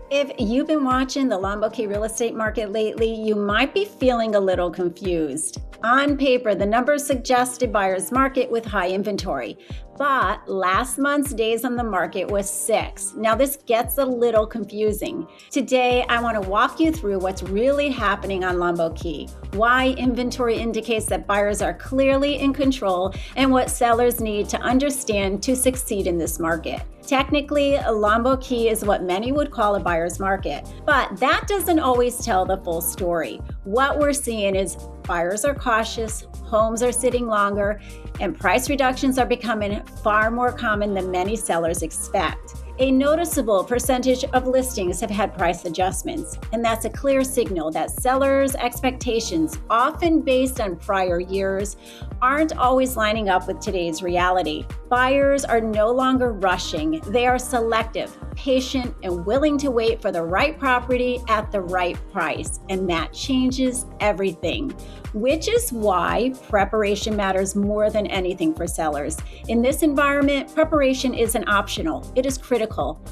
If you've been watching the Longboat Key real estate market lately, you might be feeling a little confused. On paper, the numbers suggest a buyer's market with high inventory, but last month's days on the market was 6. Now this gets a little confusing. Today, I want to walk you through what's really happening on Longboat Key, why inventory indicates that buyers are clearly in control, and what sellers need to understand to succeed in this market. Technically, a Longboat Key is what many would call a buyer's market, but that doesn't always tell the full story. What we're seeing is buyers are cautious, homes are sitting longer, and price reductions are becoming far more common than many sellers expect. A noticeable percentage of listings have had price adjustments, and that's a clear signal that sellers' expectations, often based on prior years, aren't always lining up with today's reality. Buyers are no longer rushing. They are selective, patient, and willing to wait for the right property at the right price, and that changes everything. Which is why preparation matters more than anything for sellers. In this environment, preparation isn't optional, it is critical.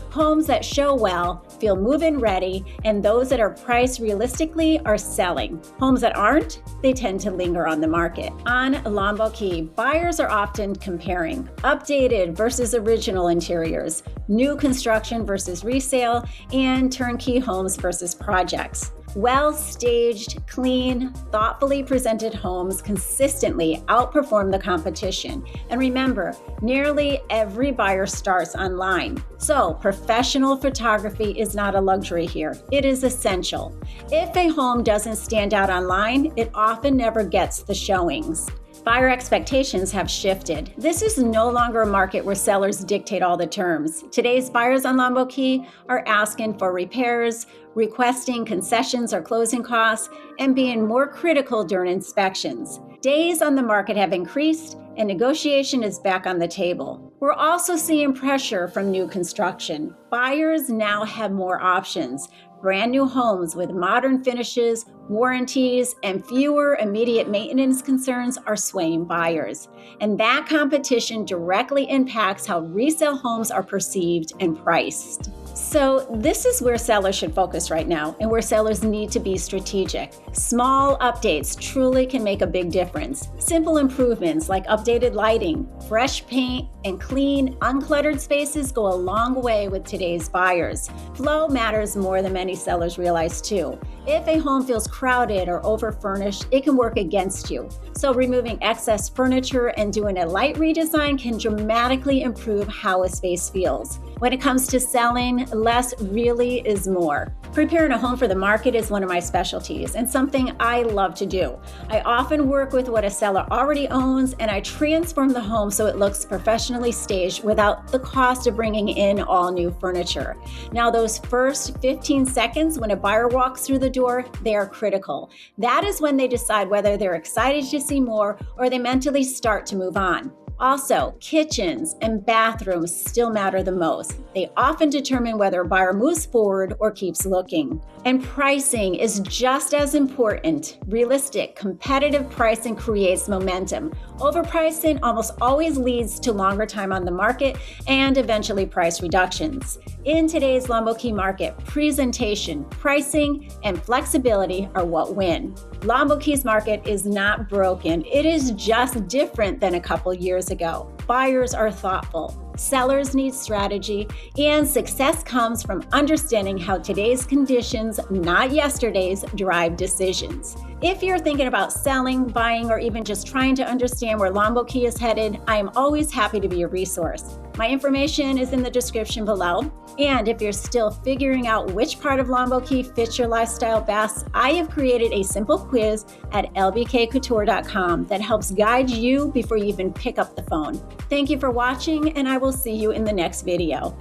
Homes that show well, feel move-in ready, and those that are priced realistically are selling. Homes that aren't, they tend to linger on the market. On Longboat Key, buyers are often comparing updated versus original interiors, new construction versus resale, and turnkey homes versus projects. Well-staged, clean, thoughtfully presented homes consistently outperform the competition. And remember, nearly every buyer starts online. So professional photography is not a luxury here. It is essential. If a home doesn't stand out online, it often never gets the showings. Buyer expectations have shifted. This is no longer a market where sellers dictate all the terms. Today's buyers on Longboat Key are asking for repairs, requesting concessions or closing costs, and being more critical during inspections. Days on the market have increased, and negotiation is back on the table. We're also seeing pressure from new construction. Buyers now have more options. Brand new homes with modern finishes, warranties, and fewer immediate maintenance concerns are swaying buyers. And that competition directly impacts how resale homes are perceived and priced. So this is where sellers should focus right now and where sellers need to be strategic. Small updates truly can make a big difference. Simple improvements like updated lighting, fresh paint, and clean, uncluttered spaces go a long way with today's buyers. Flow matters more than many sellers realize too. If a home feels crowded or over-furnished, it can work against you. So removing excess furniture and doing a light redesign can dramatically improve how a space feels. When it comes to selling, less really is more. Preparing a home for the market is one of my specialties and something I love to do. I often work with what a seller already owns, and I transform the home so it looks professionally staged without the cost of bringing in all new furniture. Now, those first 15 seconds when a buyer walks through the door, they are critical. That is when they decide whether they're excited to see more or they mentally start to move on. Also, kitchens and bathrooms still matter the most. They often determine whether a buyer moves forward or keeps looking. And pricing is just as important. Realistic, competitive pricing creates momentum. Overpricing almost always leads to longer time on the market and eventually price reductions. In today's Longboat Key market, presentation, pricing, and flexibility are what win. Longboat Key's market is not broken. It is just different than a couple years ago. Buyers are thoughtful. Sellers need strategy, and success comes from understanding how today's conditions, not yesterday's, drive decisions. If you're thinking about selling, buying, or even just trying to understand where Longboat Key is headed, I am always happy to be a resource. My information is in the description below. And if you're still figuring out which part of Longboat Key fits your lifestyle best, I have created a simple quiz at lbkcouture.com that helps guide you before you even pick up the phone. Thank you for watching, and I will see you in the next video.